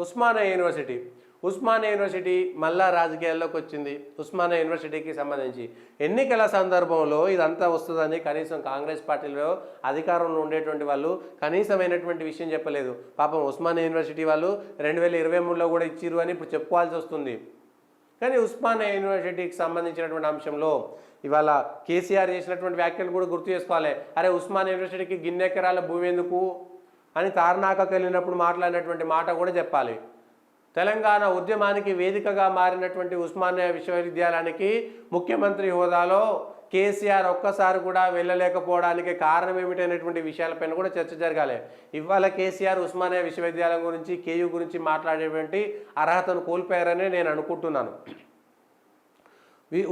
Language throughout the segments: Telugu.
ఉస్మానియా యూనివర్సిటీ ఉస్మానియా యూనివర్సిటీ మళ్ళా రాజకీయాల్లోకి వచ్చింది. ఉస్మానియా యూనివర్సిటీకి సంబంధించి ఎన్నికల సందర్భంలో ఇదంతా వస్తుందని కనీసం కాంగ్రెస్ పార్టీలో అధికారంలో ఉండేటువంటి వాళ్ళు కనీసమైనటువంటి విషయం చెప్పలేదు. పాపం ఉస్మానియా యూనివర్సిటీ వాళ్ళు 2023లో కూడా ఇచ్చిర్రు అని ఇప్పుడు చెప్పుకోవాల్సి వస్తుంది. కానీ ఉస్మానియా యూనివర్సిటీకి సంబంధించినటువంటి అంశంలో ఇవాళ కేసీఆర్ చేసినటువంటి వ్యాఖ్యలు కూడా గుర్తు చేసుకోవాలి. అరే ఉస్మానియా యూనివర్సిటీకి గిన్నెకరాల భూమి ఎందుకు అని తార్నాకకు వెళ్ళినప్పుడు మాట్లాడినటువంటి మాట కూడా చెప్పాలి. తెలంగాణ ఉద్యమానికి వేదికగా మారినటువంటి ఉస్మానియా విశ్వవిద్యాలయానికి ముఖ్యమంత్రి హోదాలో కేసీఆర్ ఒక్కసారి కూడా వెళ్ళలేకపోవడానికి కారణం ఏమిటనేటువంటి విషయాలపైన కూడా చర్చ జరగాలి. ఇవాళ కేసీఆర్ ఉస్మానియా విశ్వవిద్యాలయం గురించి కేయూ గురించి మాట్లాడేటువంటి అర్హతను కోల్పోయారని నేను అనుకుంటున్నాను.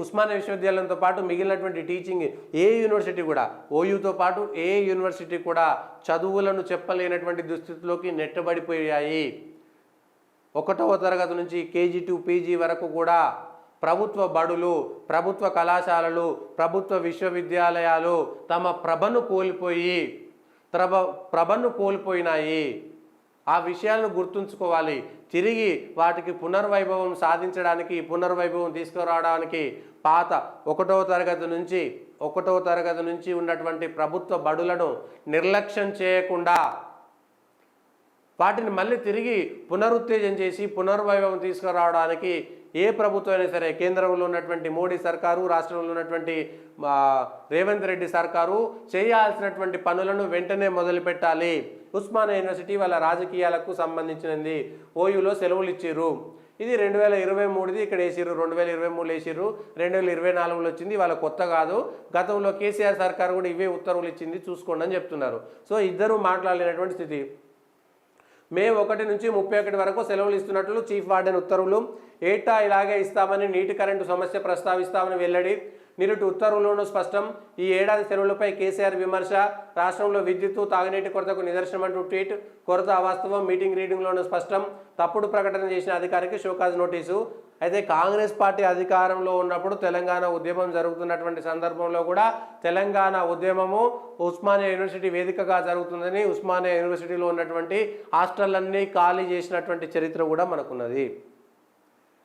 ఉస్మానియా విశ్వవిద్యాలయంతో పాటు మిగిలినటువంటి టీచింగ్ ఏ యూనివర్సిటీ కూడా ఓయూతో పాటు ఏ యూనివర్సిటీ కూడా చదువులను చెప్పలేనటువంటి దుస్థితిలోకి నెట్టబడిపోయాయి. 1వ తరగతి నుంచి కేజీ టు పీజీ వరకు కూడా ప్రభుత్వ బడులు, ప్రభుత్వ కళాశాలలు, ప్రభుత్వ విశ్వవిద్యాలయాలు తమ ప్రభను కోల్పోయినాయి. ఆ విషయాలను గుర్తుంచుకోవాలి. తిరిగి వాటికి పునర్వైభవం సాధించడానికి, పునర్వైభవం తీసుకురావడానికి పాత 1వ తరగతి నుంచి ఉన్నటువంటి ప్రభుత్వ బడులను నిర్లక్ష్యం చేయకుండా వాటిని మళ్ళీ తిరిగి పునరుత్తేజం చేసి పునర్వైభవం తీసుకురావడానికి ఏ ప్రభుత్వం అయినా సరే, కేంద్రంలో ఉన్నటువంటి మోడీ సర్కారు, రాష్ట్రంలో ఉన్నటువంటి రేవంత్ రెడ్డి సర్కారు చేయాల్సినటువంటి పనులను వెంటనే మొదలుపెట్టాలి. ఉస్మానియా యూనివర్సిటీ వాళ్ళ రాజకీయాలకు సంబంధించినది. ఓయూలో సెలవులు ఇచ్చిర్రు. ఇది 2023ది ఇక్కడ వేసిర్రు, 2023లో వేసిర్రు, 2024లో వచ్చింది. వాళ్ళ కొత్త కాదు. గతంలో కేసీఆర్ సర్కారు కూడా ఇవే ఉత్తర్వులు ఇచ్చింది, చూసుకోండి అని చెప్తున్నారు. సో ఇద్దరు మాట్లాడలేనటువంటి స్థితి. మే 1 నుంచి 31 వరకు సెలవులు ఇస్తున్నట్లు చీఫ్ వార్డెన్ ఉత్తర్వులు. ఏటా ఇలాగే ఇస్తామని నీటి కరెంటు సమస్య ప్రస్తావిస్తామని వెల్లడి. నిరుటి ఉత్తర్వుల్లోనూ స్పష్టం. ఈ ఏడాది సెలవులపై కేసీఆర్ విమర్శ. రాష్ట్రంలో విద్యుత్తు, తాగునీటి కొరతకు నిదర్శనం అంటూ ట్వీట్. కొరత అవాస్తవం, మీటింగ్ రీడింగ్లోనూ స్పష్టం. తప్పుడు ప్రకటన చేసిన అధికారికి షోకాజ్ నోటీసు. అయితే కాంగ్రెస్ పార్టీ అధికారంలో ఉన్నప్పుడు తెలంగాణ ఉద్యమం జరుగుతున్నటువంటి సందర్భంలో కూడా తెలంగాణ ఉద్యమము ఉస్మానియా యూనివర్సిటీ వేదికగా జరుగుతుందని ఉస్మానియా యూనివర్సిటీలో ఉన్నటువంటి హాస్టళ్ళన్నీ ఖాళీ చేసినటువంటి చరిత్ర కూడా మనకున్నది.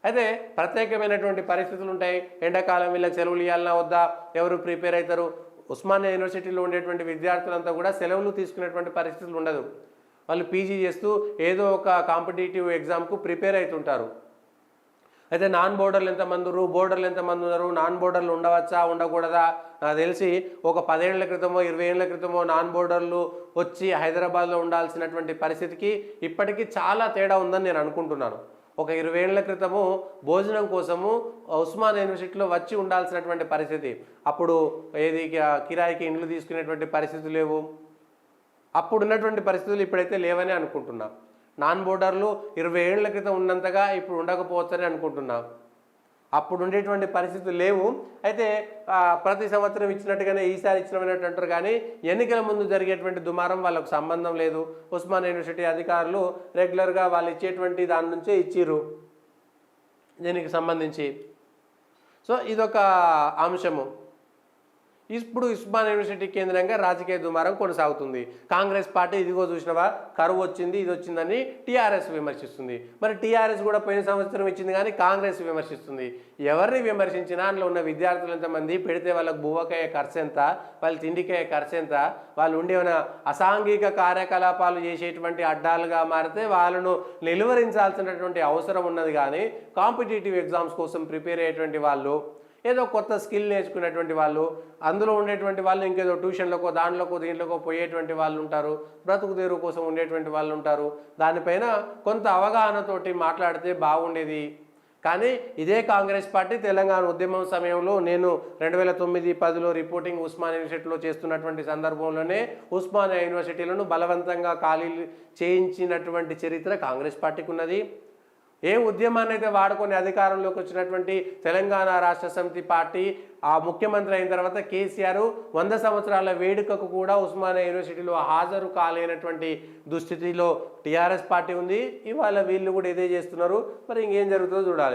అయితే ప్రత్యేకమైనటువంటి పరిస్థితులు ఉంటాయి. ఎండాకాలం వీళ్ళకి సెలవులు ఇవ్వాలన్నా వద్దా, ఎవరు ప్రిపేర్ అవుతారు? ఉస్మానియా యూనివర్సిటీలో ఉండేటువంటి విద్యార్థులంతా కూడా సెలవులు తీసుకునేటువంటి పరిస్థితులు ఉండదు. వాళ్ళు పీజీ చేస్తూ ఏదో ఒక కాంపిటేటివ్ ఎగ్జామ్కు ప్రిపేర్ అవుతుంటారు. అయితే నాన్ బోర్డర్లు ఎంతమంది ఉన్నారు, బోర్డర్లు ఎంతమంది ఉన్నారు, నాన్ బోర్డర్లు ఉండవచ్చా ఉండకూడదా? నాకు తెలిసి ఒక 10 ఏళ్ల క్రితమో 20 ఏళ్ల క్రితమో నాన్ బోర్డర్లు వచ్చి హైదరాబాద్లో ఉండాల్సినటువంటి పరిస్థితికి ఇప్పటికీ చాలా తేడా ఉందని నేను అనుకుంటున్నాను. ఒక 20 ఏళ్ల క్రితము భోజనం కోసము ఉస్మానియా యూనివర్సిటీలో వచ్చి ఉండాల్సినటువంటి పరిస్థితి. అప్పుడు ఏది కిరాయికి ఇండ్లు తీసుకునేటువంటి పరిస్థితులు లేవు. అప్పుడు ఉన్నటువంటి పరిస్థితులు ఇప్పుడైతే లేవని అనుకుంటున్నా. నాన్ బోర్డర్లు 20 ఏళ్ల క్రితం ఉన్నంతగా ఇప్పుడు ఉండకపోవచ్చని అనుకుంటున్నా. అప్పుడు ఉండేటువంటి పరిస్థితులు లేవు. అయితే ప్రతి సంవత్సరం ఇచ్చినట్టుగానే ఈసారి ఇచ్చినట్టు అంటారు, కానీ ఎన్నికల ముందు జరిగేటువంటి దుమారం వాళ్ళకు సంబంధం లేదు. ఉస్మానియా యూనివర్సిటీ అధికారులు రెగ్యులర్గా వాళ్ళు ఇచ్చేటువంటి దాని నుంచే ఇచ్చిర్రు దీనికి సంబంధించి. సో ఇదొక అంశము. ఇప్పుడు ఉస్మానియా యూనివర్సిటీ కేంద్రంగా రాజకీయ దుమారం కొనసాగుతుంది. కాంగ్రెస్ పార్టీ ఇదిగో చూసినవా కరువు వచ్చింది, ఇది వచ్చిందని టీఆర్ఎస్ విమర్శిస్తుంది. మరి టీఆర్ఎస్ కూడా పోయిన సంవత్సరం ఇచ్చింది కానీ కాంగ్రెస్ విమర్శిస్తుంది. ఎవరిని విమర్శించినా అందులో ఉన్న విద్యార్థులు ఎంతమంది, పెడితే వాళ్ళకు బువ్వకయ్యే ఖర్చు ఎంత, వాళ్ళ తిండికయ్యే ఖర్చు ఎంత, వాళ్ళు ఉండేమైనా అసాంఘిక కార్యకలాపాలు చేసేటువంటి అడ్డాలుగా మారితే వాళ్ళను నిలువరించాల్సినటువంటి అవసరం ఉన్నది. కానీ కాంపిటేటివ్ ఎగ్జామ్స్ కోసం ప్రిపేర్ అయ్యేటువంటి వాళ్ళు, ఏదో కొత్త స్కిల్ నేర్చుకునేటువంటి వాళ్ళు, అందులో ఉండేటువంటి వాళ్ళు ఇంకేదో ట్యూషన్లకో దీంట్లోకో పోయేటువంటి వాళ్ళు ఉంటారు, బ్రతుకు తెరువు కోసం ఉండేటువంటి వాళ్ళు ఉంటారు. దానిపైన కొంత అవగాహనతోటి మాట్లాడితే బాగుండేది. కానీ ఇదే కాంగ్రెస్ పార్టీ తెలంగాణ ఉద్యమం సమయంలో నేను 2009-10లో రిపోర్టింగ్ ఉస్మానియా యూనివర్సిటీలో చేస్తున్నటువంటి సందర్భంలోనే ఉస్మానియా యూనివర్సిటీలను బలవంతంగా ఖాళీలు చేయించినటువంటి చరిత్ర కాంగ్రెస్ పార్టీకి ఉన్నది. ఏ ఉద్యమాన్ని అయితే వాడుకొని అధికారంలోకి వచ్చినటువంటి తెలంగాణ రాష్ట్ర సమితి పార్టీ ఆ ముఖ్యమంత్రి అయిన తర్వాత కేసీఆర్ 100 సంవత్సరాల వేడుకకు కూడా ఉస్మానియా యూనివర్సిటీలో హాజరు కాలేనటువంటి దుస్థితిలో టీఆర్ఎస్ పార్టీ ఉంది. ఇవాళ వీళ్ళు కూడా ఇదే చేస్తున్నారు. మరి ఇంకేం జరుగుతుందో చూడాలి.